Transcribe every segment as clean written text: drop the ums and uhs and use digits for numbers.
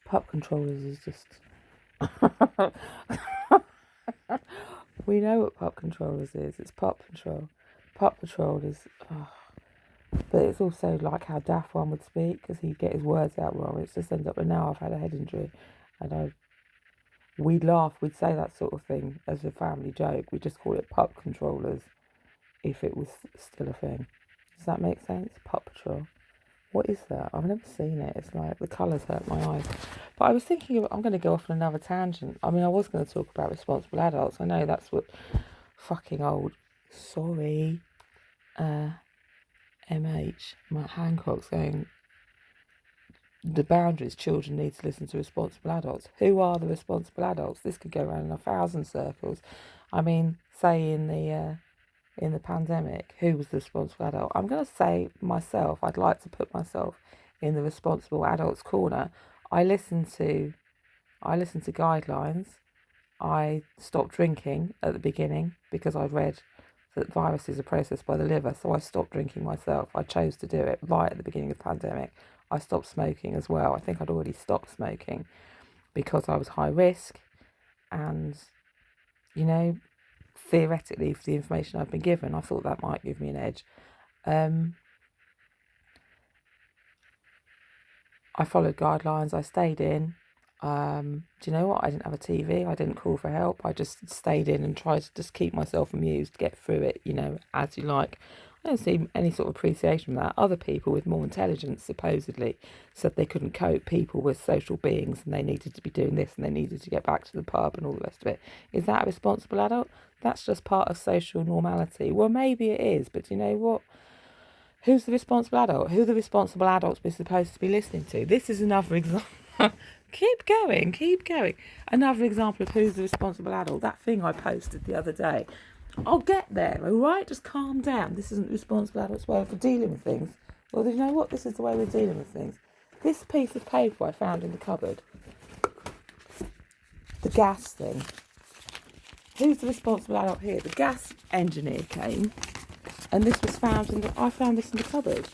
Pup controllers is just. We know what pup controllers is. It's pup patrol. Pup patrol is. Oh, but it's also like how Daft One would speak because he'd get his words out wrong. It just ends up with now I've had a head injury, and we'd laugh. We'd say that sort of thing as a family joke. We just call it pup controllers if it was still a thing. Does that make sense? Pup patrol. What is that? I've never seen it. It's like the colours hurt my eyes. But I was thinking I'm going to go off on another tangent. I mean, I was going to talk about responsible adults. I know that's what fucking old. Sorry. MH. Matt Hancock's going. The boundaries children need to listen to responsible adults. Who are the responsible adults? This could go around in 1,000 circles. I mean, say in the pandemic, who was the responsible adult? I'm going to say myself. I'd like to put myself in the responsible adults corner. I listened to guidelines. I stopped drinking at the beginning because I'd read that viruses are processed by the liver, so I stopped drinking myself. I chose to do it right at the beginning of the pandemic. I stopped smoking as well. I think I'd already stopped smoking because I was high risk, and theoretically, for the information I've been given, I thought that might give me an edge. I followed guidelines. I stayed in. Do you know what? I didn't have a TV. I didn't call for help. I just stayed in and tried to just keep myself amused, get through it, as you like. I don't see any sort of appreciation from that. Other people with more intelligence supposedly said they couldn't cope. People were social beings and they needed to be doing this and they needed to get back to the pub and all the rest of it. Is that a responsible adult? That's just part of social normality. Well, maybe it is, but do you know what? Who's the responsible adult? Who are the responsible adults we're supposed to be listening to? This is another example. Keep going. Another example of who's the responsible adult. That thing I posted the other day. I'll get there, all right? Just calm down. This isn't the responsible adult's way for dealing with things. Well, you know what? This is the way we're dealing with things. This piece of paper I found in the cupboard. The gas thing. Who's the responsible adult here? The gas engineer came, and this was found I found this in the cupboard.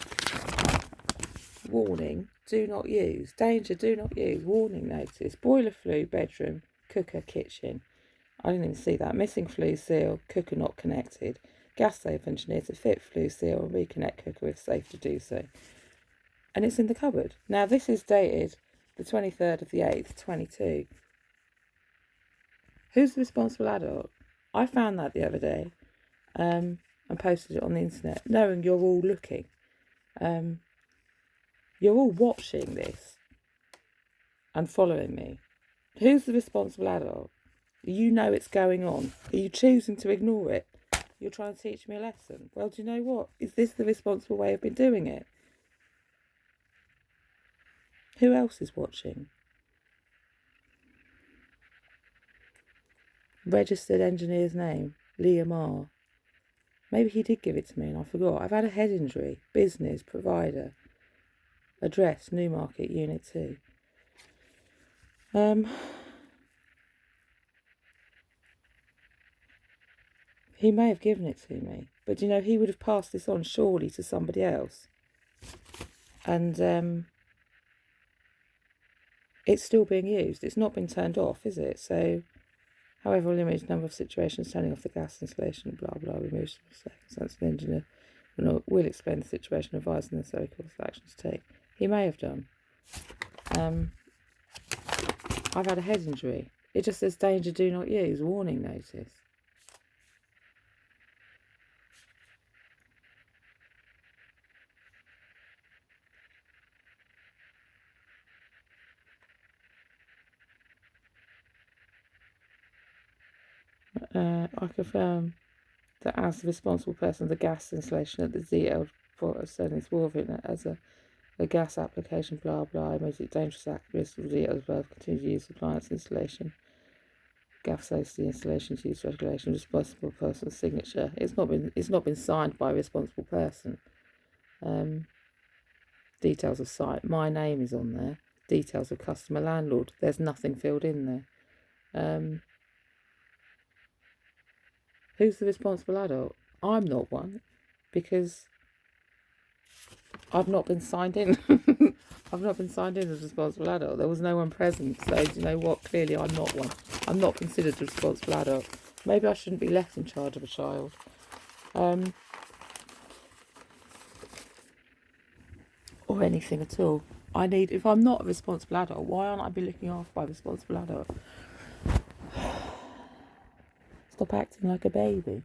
Warning, do not use. Danger, do not use. Warning notice. Boiler flue, bedroom, cooker, kitchen. I didn't even see that. Missing flue seal, cooker not connected. Gas safe engineer to fit flue seal and reconnect cooker if safe to do so. And it's in the cupboard. Now, this is dated the 23rd of the 8th, 22. Who's the responsible adult? I found that the other day and posted it on the internet, knowing you're all looking. You're all watching this and following me. Who's the responsible adult? You know it's going on. Are you choosing to ignore it? You're trying to teach me a lesson. Well, do you know what? Is this the responsible way of doing it? Who else is watching? Registered engineer's name, Liam R. Maybe he did give it to me and I forgot. I've had a head injury. Business, provider. Address, Newmarket, Unit 2. He may have given it to me, but he would have passed this on surely to somebody else. And it's still being used. It's not been turned off, is it? So, however, a limited number of situations, turning off the gas installation, blah, blah, removes circumstances the engineer will explain the situation, advise the necessary course of action to take. He may have done. I've had a head injury. It just says danger, do not use, warning notice. I confirm that as the responsible person of the gas installation at the DL for certainly Swarthing as a gas application, blah blah, most dangerous risk of the as well as continued use of appliance installation, gas safety installation use regulation, responsible person's signature. It's not been signed by a responsible person. Details of site. My name is on there. Details of customer landlord. There's nothing filled in there. Who's the responsible adult? I'm not one, because I've not been signed in. I've not been signed in as a responsible adult. There was no one present, so do you know what? Clearly I'm not one. I'm not considered a responsible adult. Maybe I shouldn't be left in charge of a child. Or anything at all. If I'm not a responsible adult, why aren't I be looking after by a responsible adult? Stop acting like a baby.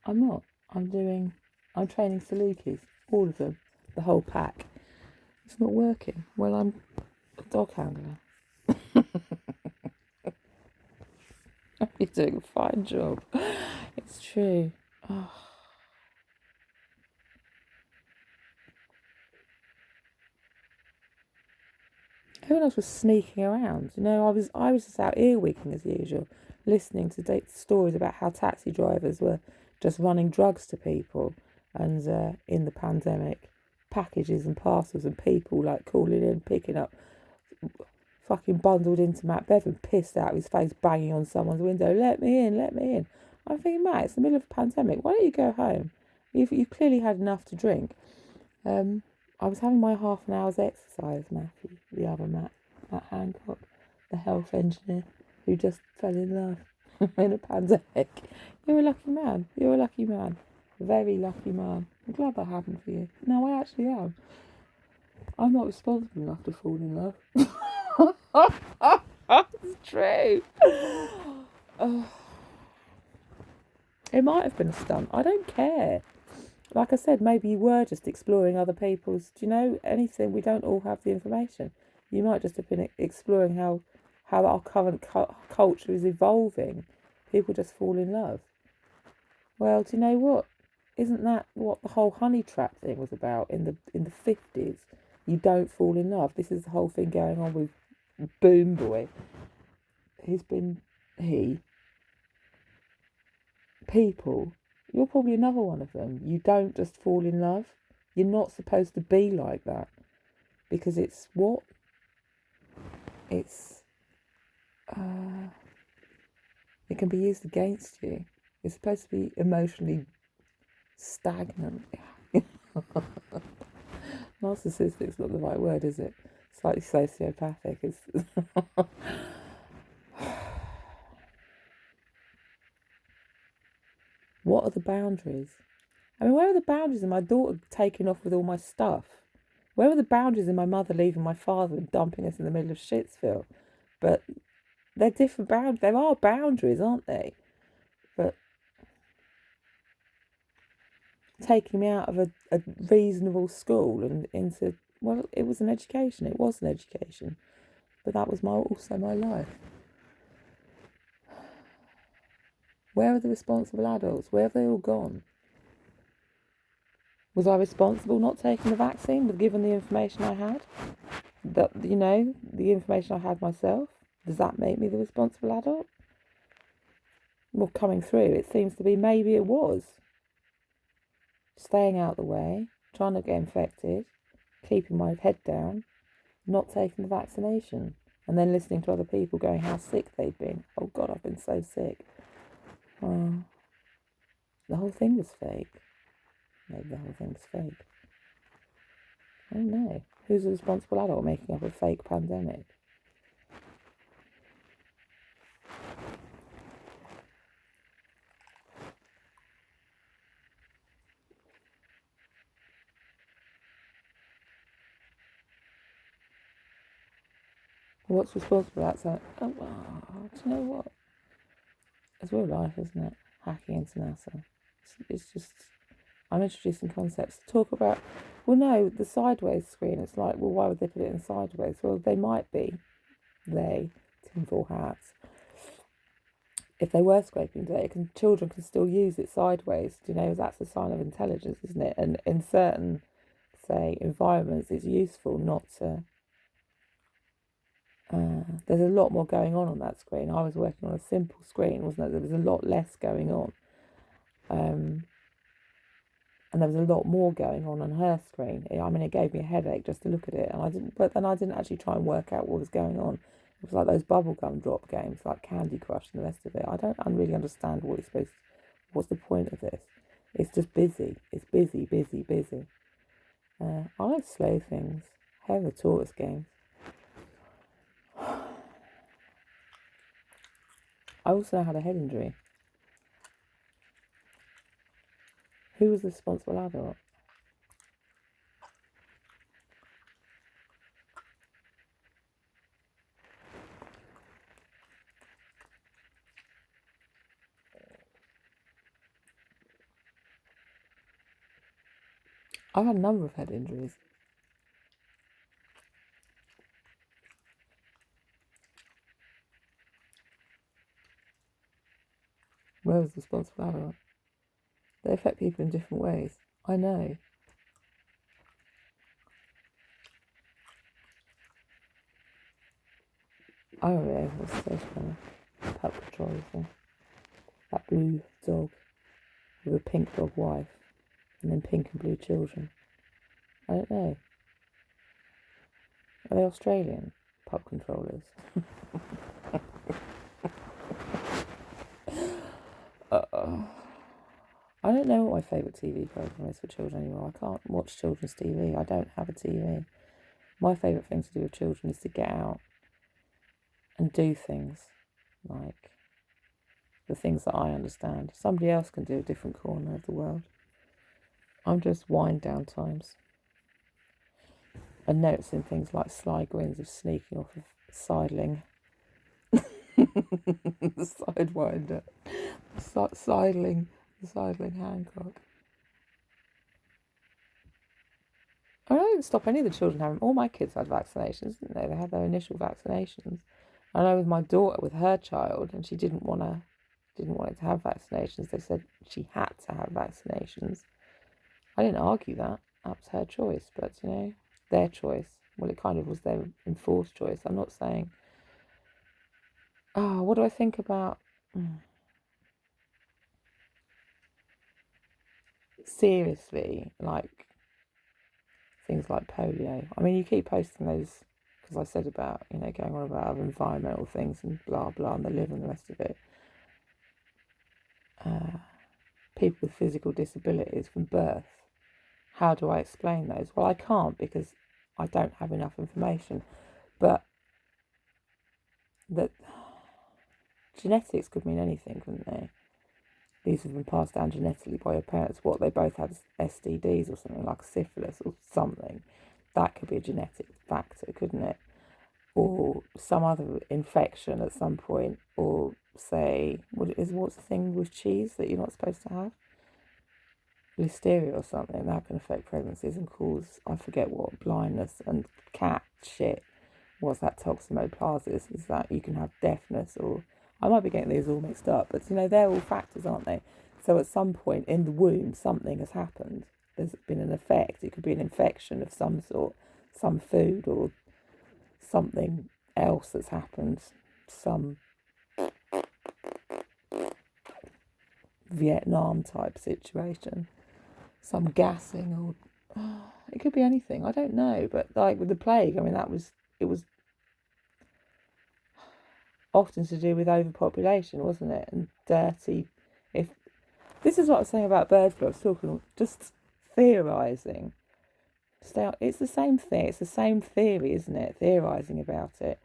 I'm not. I'm training Salukis, all of them, the whole pack. It's not working. Well, I'm a dog handler. You're doing a fine job. It's true. Oh. Everyone else was sneaking around. You know, I was just out earwigging as usual, listening to stories about how taxi drivers were just running drugs to people, and in the pandemic, packages and parcels and people like calling in, picking up, fucking bundled into Matt Bevan, pissed out of his face, banging on someone's window, let me in, let me in. I'm thinking, Matt, it's the middle of a pandemic. Why don't you go home? You've clearly had enough to drink. I was having my half an hour's exercise, Matthew, the other Matt Hancock, the health engineer, who just fell in love in a pandemic. You're a lucky man. You're a lucky man. Very lucky man. I'm glad that happened for you. No, I actually am. I'm not responsible enough to fall in love. It's true. It might have been a stunt. I don't care. Like I said, maybe you were just exploring other people's, do you know, anything. We don't all have the information. You might just have been exploring how our current culture is evolving. People just fall in love. Well, do you know what? Isn't that what the whole honey trap thing was about in the 50s? You don't fall in love. This is the whole thing going on with Boom Boy. People. You're probably another one of them. You don't just fall in love. You're not supposed to be like that. Because it's what? It can be used against you. You're supposed to be emotionally stagnant. Narcissistic's not the right word, is it? Slightly sociopathic. It's What are the boundaries? I mean, where are the boundaries in my daughter taking off with all my stuff? Where are the boundaries in my mother leaving my father and dumping us in the middle of Shitsville? But they're different boundaries. There are boundaries, aren't they? But taking me out of a reasonable school and into, well, it was an education. It was an education. But that was also my life. Where are the responsible adults? Where have they all gone? Was I responsible not taking the vaccine, given the information I had? The information I had myself? Does that make me the responsible adult? Well, coming through, it seems to be maybe it was. Staying out the way, trying not to get infected, keeping my head down, not taking the vaccination, and then listening to other people going how sick they've been. Oh God, I've been so sick. The whole thing was fake. Maybe the whole thing was fake. I don't know. Who's a responsible adult making up a fake pandemic? What's responsible? That's do you know what? It's real life, isn't it? Hacking into NASA. It's just, I'm introducing concepts to talk about. Well, no, the sideways screen. It's like, well, why would they put it in sideways? Well, they might be. Tinfoil hats. If they were scraping data, children can still use it sideways. Do you know, that's a sign of intelligence, isn't it? And in certain, say, environments, it's useful not to. There's a lot more going on that screen. I was working on a simple screen, wasn't it? There was a lot less going on. And there was a lot more going on her screen. I mean, it gave me a headache just to look at it, and I didn't actually try and work out what was going on. It was like those bubblegum drop games, like Candy Crush and the rest of it. I don't really understand what's the point of this. It's just busy. It's busy, busy, busy. I like slow things. Hell, the tortoise games. I also had a head injury. Who was the responsible adult? I've had a number of head injuries. Where was the responsible adult? They affect people in different ways. I know. Oh yeah, it was so funny. Pup control thing. That blue dog with a pink dog wife and then pink and blue children. I don't know. Are they Australian pup controllers? I don't know what my favourite TV programme is for children anymore. I can't watch children's TV. I don't have a TV. My favourite thing to do with children is to get out and do things like the things that I understand. Somebody else can do a different corner of the world. I'm just wind down times. And noticing things like sly grins of sneaking off of sidling. The sidewinder. The sidling Hancock. I don't stop any of the children having. All my kids had vaccinations, didn't they? They had their initial vaccinations. I know with my daughter, with her child, and she didn't want it to have vaccinations. They said she had to have vaccinations. I didn't argue that. That was her choice, but their choice. Well, it kind of was their enforced choice. I'm not saying. Oh, what do I think about? Seriously, like things like polio. I mean, you keep posting those because I said about, going on about other environmental things and blah, blah, and the liver and the rest of it. People with physical disabilities from birth. How do I explain those? Well, I can't because I don't have enough information. But that genetics could mean anything, couldn't they? These have been passed down genetically by your parents. What, they both had STDs or something, like syphilis or something. That could be a genetic factor, couldn't it? Or some other infection at some point. Or say, what's the thing with cheese that you're not supposed to have? Listeria or something. That can affect pregnancies and cause, I forget what, blindness and cat shit. What's that, toxoplasmosis? Is that you can have deafness, or I might be getting these all mixed up, but they're all factors, aren't they? So at some point in the womb, something has happened. There's been an effect. It could be an infection of some sort, some food, or something else that's happened. Some Vietnam type situation, some gassing, or it could be anything. I don't know, but like with the plague, I mean, it was often to do with overpopulation, wasn't it? And dirty. If this is what I was saying about bird flu, I was talking just theorising. It's the same thing. It's the same theory, isn't it? Theorising about it.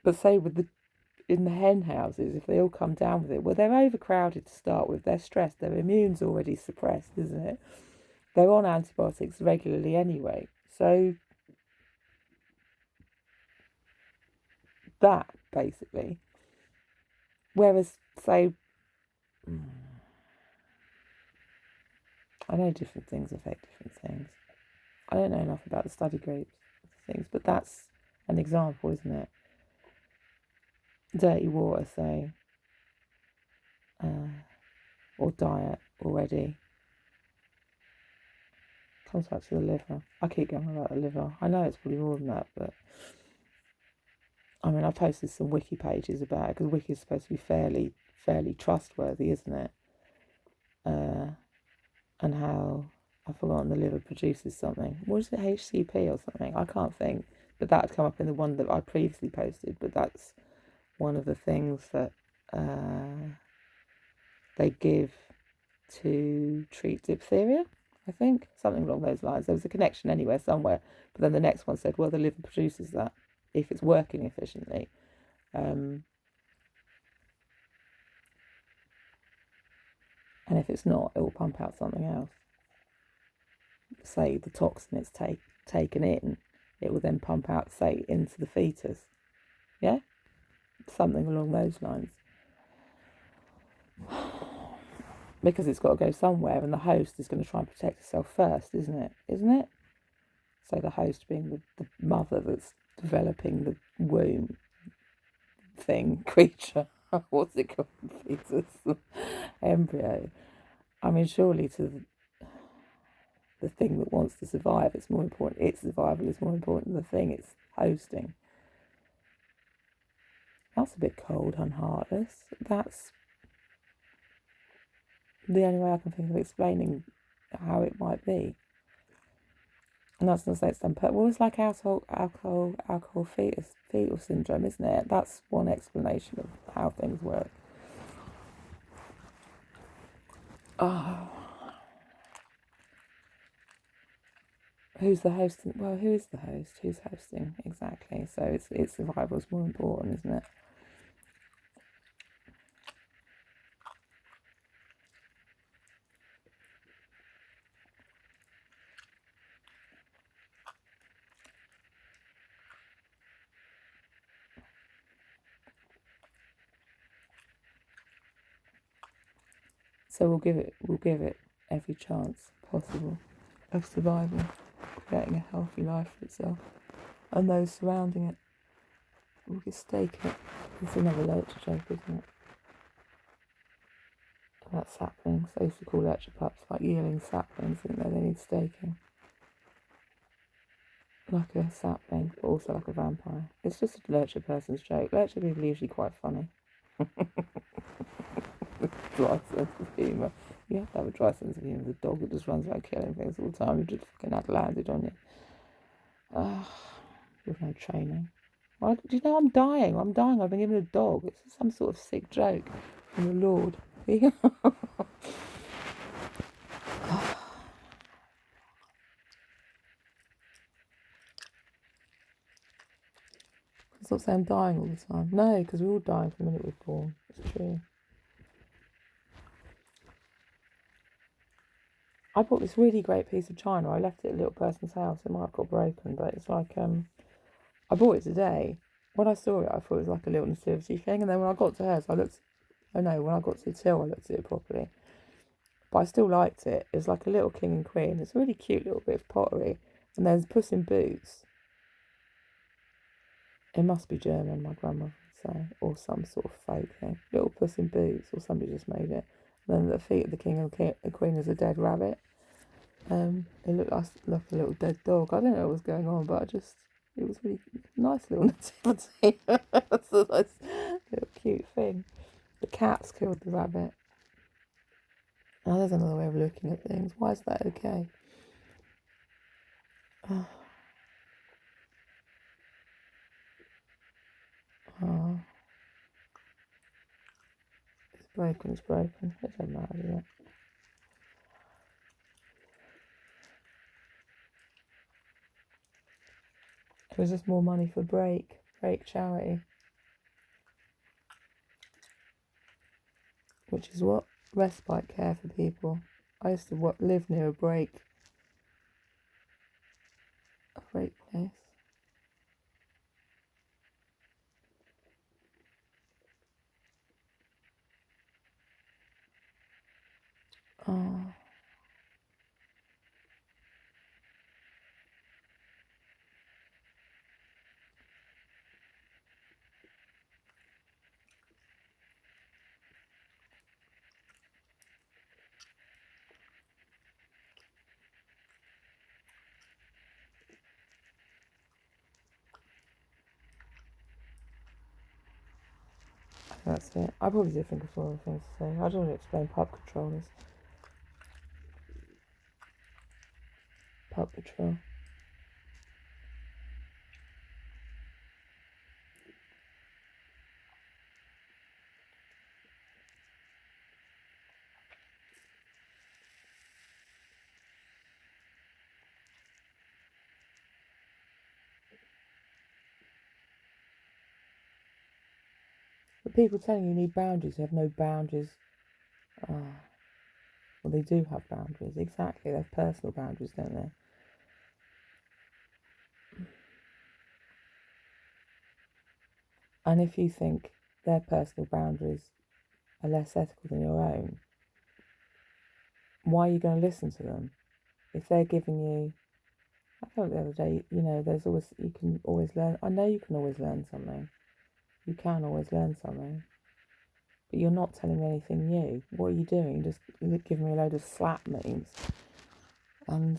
But say in the hen houses, if they all come down with it, well, they're overcrowded to start with. They're stressed. Their immune's already suppressed, isn't it? They're on antibiotics regularly anyway. So that, basically. Whereas, say, I know different things affect different things. I don't know enough about the study groups things, but that's an example, isn't it? Dirty water, say, or diet already. Comes back to the liver. I keep going about the liver. I know it's probably more than that, but I mean, I posted some wiki pages about it because wiki is supposed to be fairly trustworthy, isn't it? And how I've forgotten the liver produces something. What is it, HCP or something? I can't think. But that had come up in the one that I previously posted. But that's one of the things that they give to treat diphtheria. I think. Something along those lines. There was a connection anywhere, somewhere. But then the next one said, well, the liver produces that if it's working efficiently. And if it's not, it will pump out something else. Say the toxin it's taken in, it will then pump out, say, into the fetus. Yeah? Something along those lines. Because it's got to go somewhere, and the host is going to try and protect itself first, isn't it? Isn't it? So the host being the mother that's developing the womb creature. What's it called? Fetus, embryo. I mean, surely to the thing that wants to survive, it's more important. Its survival is more important than the thing it's hosting. That's a bit cold and heartless. That's the only way I can think of explaining how it might be. And that's not to say it's done well, it's like alcohol fetal syndrome, isn't it? That's one explanation of how things work. Oh. Who's the host? Well, who is the host? Who's hosting? Exactly. So its survival is more important, isn't it? So we'll give it every chance possible of survival, creating a healthy life for itself and those surrounding it. We'll just stake it. It's another lurcher joke, isn't it? About saplings. They used to call lurcher pups like yearling saplings, didn't they? They need staking. Like a sapling, but also like a vampire. It's just a lurcher person's joke. Lurcher people are usually quite funny. Dry sense of humour. You have to have a dry sense of humour. The dog that just runs around killing things all the time, you just fucking had landed on you. With no training. Well, do you know I'm dying? I'm dying. I've been given a dog. It's some sort of sick joke from the Lord. Stop saying I'm dying all the time. No, because we're all dying from the minute we're born. It's true. I bought this really great piece of china. I left it at a little person's house. It might have got broken, but it's like, I bought it today. When I saw it, I thought it was like a little nativity thing. And then when I got to hers, when I got to the till, I looked at it properly. But I still liked it. It's like a little king and queen. It's a really cute little bit of pottery. And there's Puss in Boots. It must be German, my grandma would say, or some sort of folk thing. Little Puss in Boots, or somebody just made it. And then the feet of the king and the queen is a dead rabbit. It looked like a little dead dog. I don't know what was going on, but it was really nice little nativity. It's a nice little cute thing. The cat's killed the rabbit. Now there's another way of looking at things. Why is that okay? Oh. It's broken. It doesn't matter, does it? It was just more money for break charity. Which is what? Respite care for people. I used to live near a break place. Oh. That's it. I probably did think of some other things to say. I don't want to explain pup controllers. Pup Patrol. But people telling you need boundaries, who have no boundaries. Oh, well, they do have boundaries. Exactly, they have personal boundaries, don't they? And if you think their personal boundaries are less ethical than your own, why are you going to listen to them? If they're giving you, I thought the other day, you can always learn. I know you can always learn something. You can always learn something. But you're not telling me anything new. What are you doing? Just giving me a load of slap memes and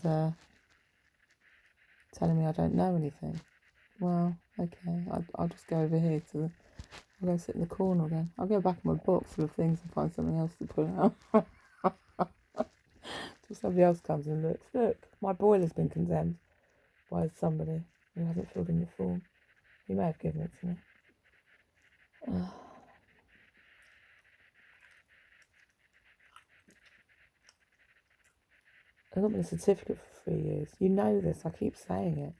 telling me I don't know anything. Well, okay, I'll just go over here I'll go sit in the corner again. I'll go back in my box full of things and find something else to pull out. Till somebody else comes and looks. Look, my boiler's been condemned by somebody who hasn't filled in the form. He may have given it to me. I've not been a certificate for 3 years. You know this, I keep saying it.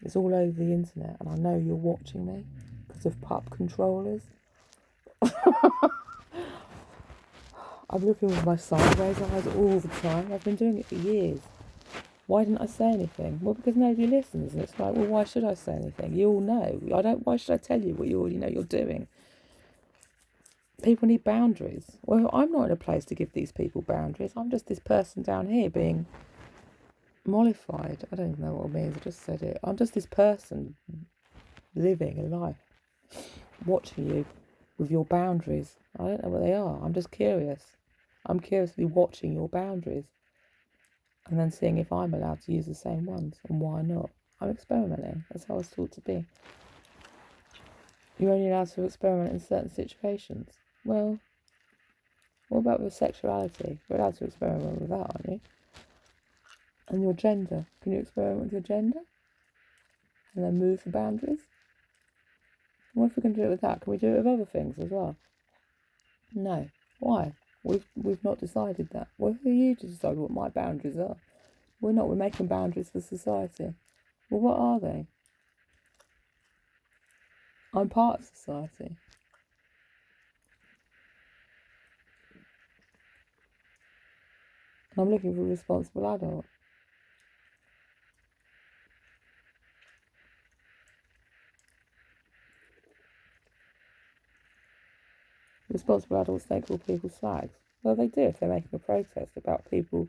It's all over the internet, and I know you're watching me because of pup controllers. I'm looking with my sideways eyes all the time. I've been doing it for years. Why didn't I say anything? Well, because nobody listens. And it's like, well, why should I say anything? You all know. Why should I tell you what you already know you're doing? People need boundaries. Well, I'm not in a place to give these people boundaries. I'm just this person down here being mollified. I don't even know what it means. I just said it. I'm just this person living a life, watching you with your boundaries. I don't know what they are. I'm just curious. I'm curiously watching your boundaries and then seeing if I'm allowed to use the same ones and why not. I'm experimenting. That's how I was taught to be. You're only allowed to experiment in certain situations. Well, what about with sexuality? You're allowed to experiment with that, aren't you? And your gender. Can you experiment with your gender? And then move the boundaries? What if we can do it with that? Can we do it with other things as well? No. Why? We've not decided that. Well, who are you to decide what my boundaries are? We're not. We're making boundaries for society. Well, what are they? I'm part of society. And I'm looking for a responsible adult. Responsible adults don't call people slags. Well, they do if they're making a protest about people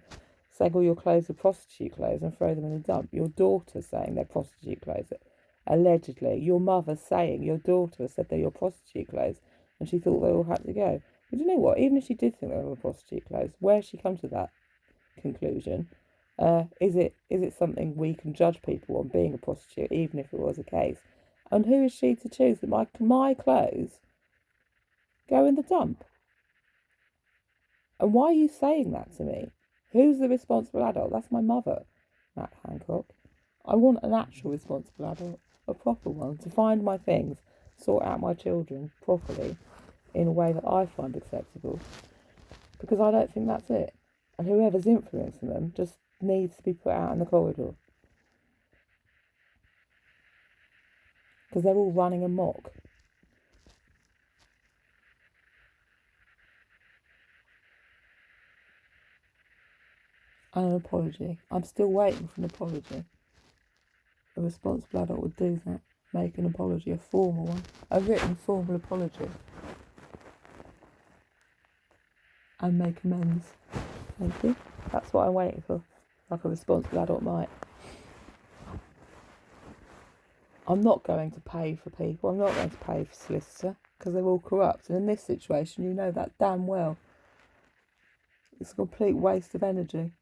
saying all your clothes are prostitute clothes and throw them in the dump. Your daughter saying they're prostitute clothes, allegedly. Your mother saying your daughter said they're your prostitute clothes and she thought they all had to go. But you know what? Even if she did think they were prostitute clothes, where she come to that conclusion? Is it something we can judge people on being a prostitute, even if it was a case? And who is she to choose that my clothes go in the dump? And why are you saying that to me? Who's the responsible adult? That's my mother, Matt Hancock. I want an actual responsible adult, a proper one, to find my things, sort out my children properly in a way that I find acceptable. Because I don't think that's it. And whoever's influencing them just needs to be put out in the corridor. Because they're all running amok. And an apology. I'm still waiting for an apology. A responsible adult would do that. Make an apology, a formal one. A written formal apology. And make amends. Thank you. That's what I'm waiting for. Like a responsible adult might. I'm not going to pay for people. I'm not going to pay for solicitor. Because they're all corrupt. And in this situation, you know that damn well. It's a complete waste of energy.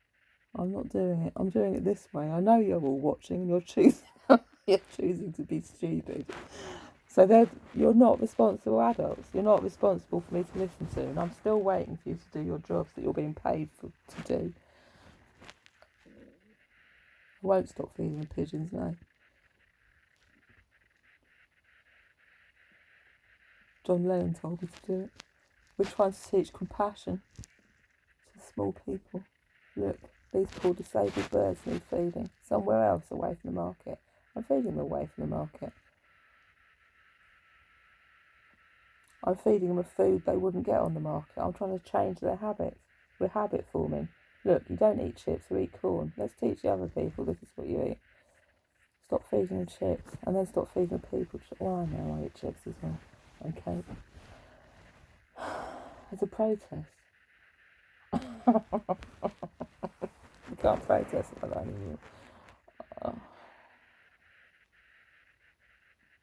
I'm not doing it. I'm doing it this way. I know you're all watching and you're choosing to be stupid. So you're not responsible adults. You're not responsible for me to listen to. And I'm still waiting for you to do your jobs that you're being paid to do. I won't stop feeding the pigeons, no. John Lennon told me to do it. We're trying to teach compassion to small people. Look, these poor disabled birds need feeding. Somewhere else away from the market. I'm feeding them away from the market. I'm feeding them a food they wouldn't get on the market. I'm trying to change their habits. We're habit forming. Look, you don't eat chips, you eat corn. Let's teach the other people this is what you eat. Stop feeding them chips, and then stop feeding the people. Well, I know I eat chips as well, and cake. It's a protest. You can't protest like that anymore.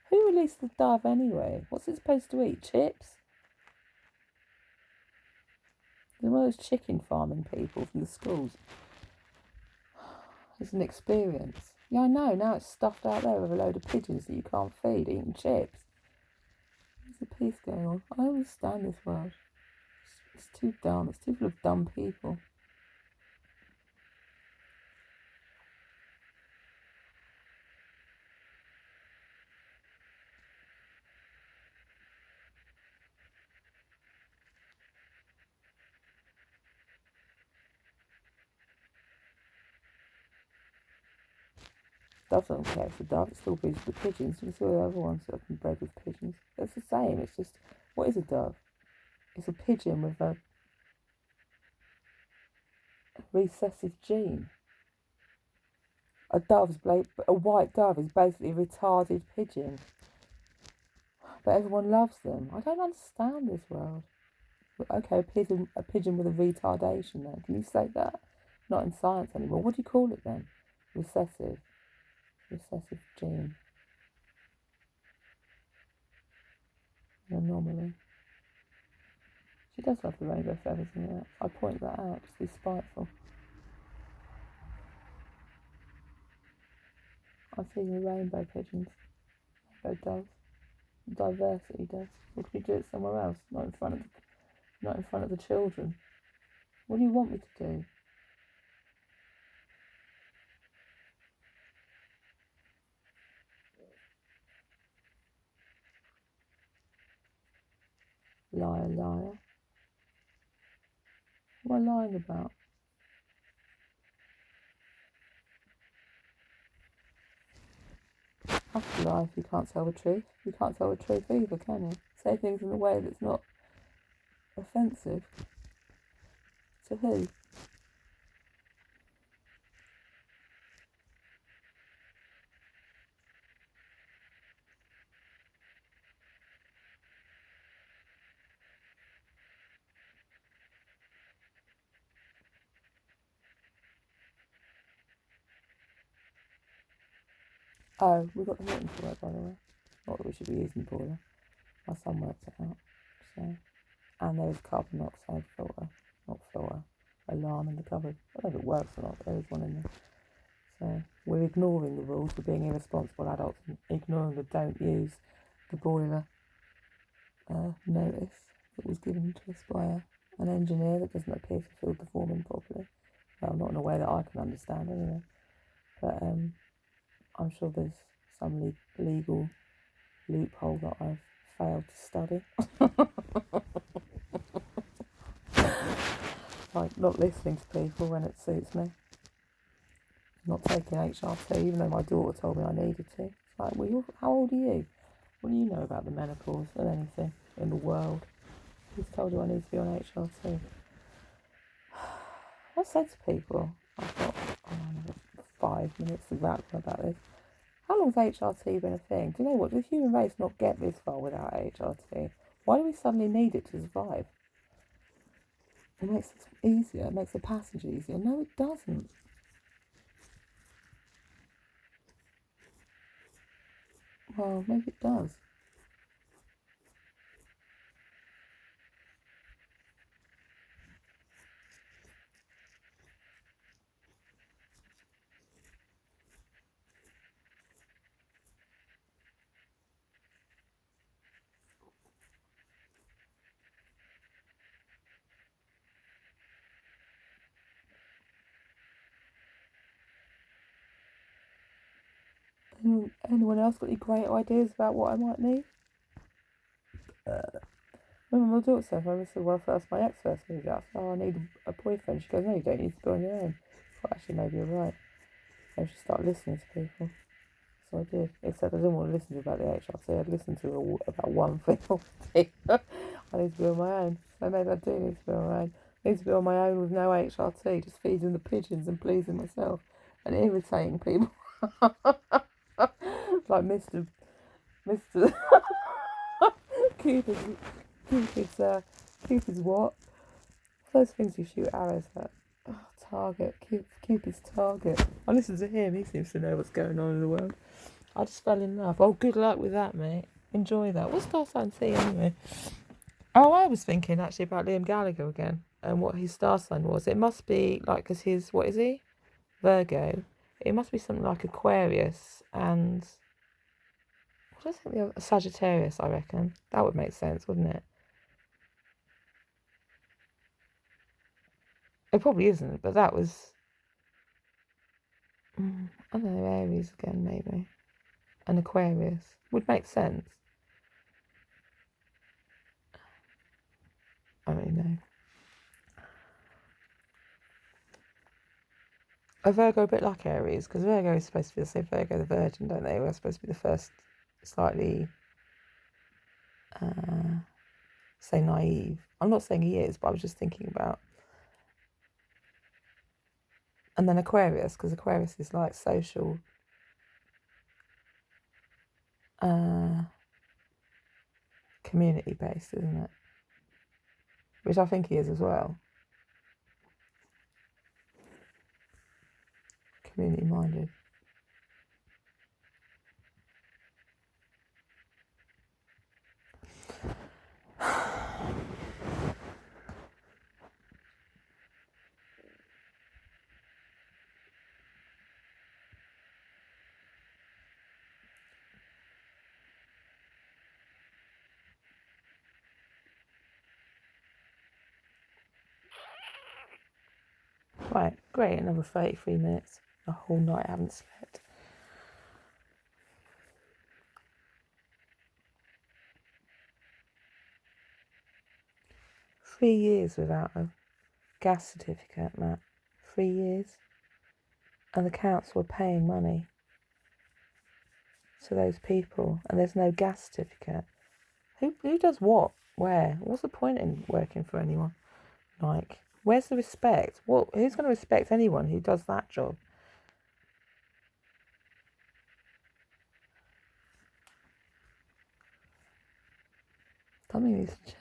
Who released the dove anyway? What's it supposed to eat? Chips? They're one of those chicken farming people from the schools. It's an experience. Yeah, I know. Now it's stuffed out there with a load of pigeons that you can't feed, eating chips. There's a peace going on. I don't understand this world. It's too dumb. It's too full of dumb people. Dove doesn't care if it's a dove, it still breeds with the pigeons. You can see all the other ones that have been bred with pigeons. It's the same, it's just, what is a dove? It's a pigeon with a recessive gene. A white dove is basically a retarded pigeon. But everyone loves them. I don't understand this world. Okay, a pigeon with a retardation then. Can you say that? Not in science anymore. What do you call it then? Recessive gene. An anomaly. She does love the rainbow feathers in that. I point that out just to be spiteful. I'm feeding the rainbow pigeons. Rainbow doves. Diversity does. Or could you do it somewhere else? Not in front of the children. What do you want me to do? Liar, liar. What am I lying about? I have to lie if you can't tell the truth. You can't tell the truth either, can you? Say things in a way that's not offensive. To who? Oh, we got the heating for it, by the way. Not that we should be using the boiler. My son worked it out. So, and there is carbon monoxide alarm in the cupboard. I don't know if it works or not, but there is one in there. So we're ignoring the rules. We're being irresponsible adults and ignoring the don't use the boiler notice that was given to us by an engineer that doesn't appear to fill the form in properly. Well, not in a way that I can understand anyway. But I'm sure there's some legal loophole that I've failed to study. Like not listening to people when it suits me. Not taking HRT, even though my daughter told me I needed to. It's like, well, how old are you? What do you know about the menopause and anything in the world? Who's told you I need to be on HRT? I said to people, I've got 5 minutes to rap about this. How long's HRT been a thing? Do you know what? Does the human race not get this far without HRT? Why do we suddenly need it to survive? It makes it easier. It makes the passage easier. No, it doesn't. Well, maybe it does. Anyone else got any great ideas about what I might need? Remember my daughter said, when my ex first moved out, I said, I need a boyfriend. She goes, no, you don't need to be on your own. I thought, actually, maybe you're right. I should start listening to people. so I did. Except I didn't want to listen to about the HRT. I'd listened to about one thing already. I need to be on my own. So maybe I do need to be on my own. I need to be on my own with no HRT, just feeding the pigeons and pleasing myself and irritating people. Like Mr. Cupid's, Cupid's what? Those things you shoot arrows at. Oh, target. Cupid's target. I listen to him. He seems to know what's going on in the world. I just fell in love. Oh, good luck with that, mate. Enjoy that. What's Star Sign C anyway? Oh, I was thinking actually about Liam Gallagher again and what his star sign was. It must be like, because he's, what is he? Virgo. It must be something like Aquarius and, what do I think the other, Sagittarius, I reckon. That would make sense, wouldn't it? It probably isn't, but that was, I don't know, Aries again, maybe. And Aquarius. Would make sense. I don't really know. A Virgo a bit like Aries, because Virgo is supposed to be the same Virgo the Virgin, don't they? We're supposed to be the first slightly, say naive. I'm not saying he is, but I was just thinking about. And then Aquarius, because Aquarius is like social, community based, isn't it? Which I think he is as well. Community minded. Right, great, another 33 minutes. A whole night I haven't slept. Three years without a gas certificate, Matt. 3 years. And the council were paying money to those people, and there's no gas certificate. Who does what? Where? What's the point in working for anyone? Like, where's the respect? Who's going to respect anyone who does that job? Something needs to change.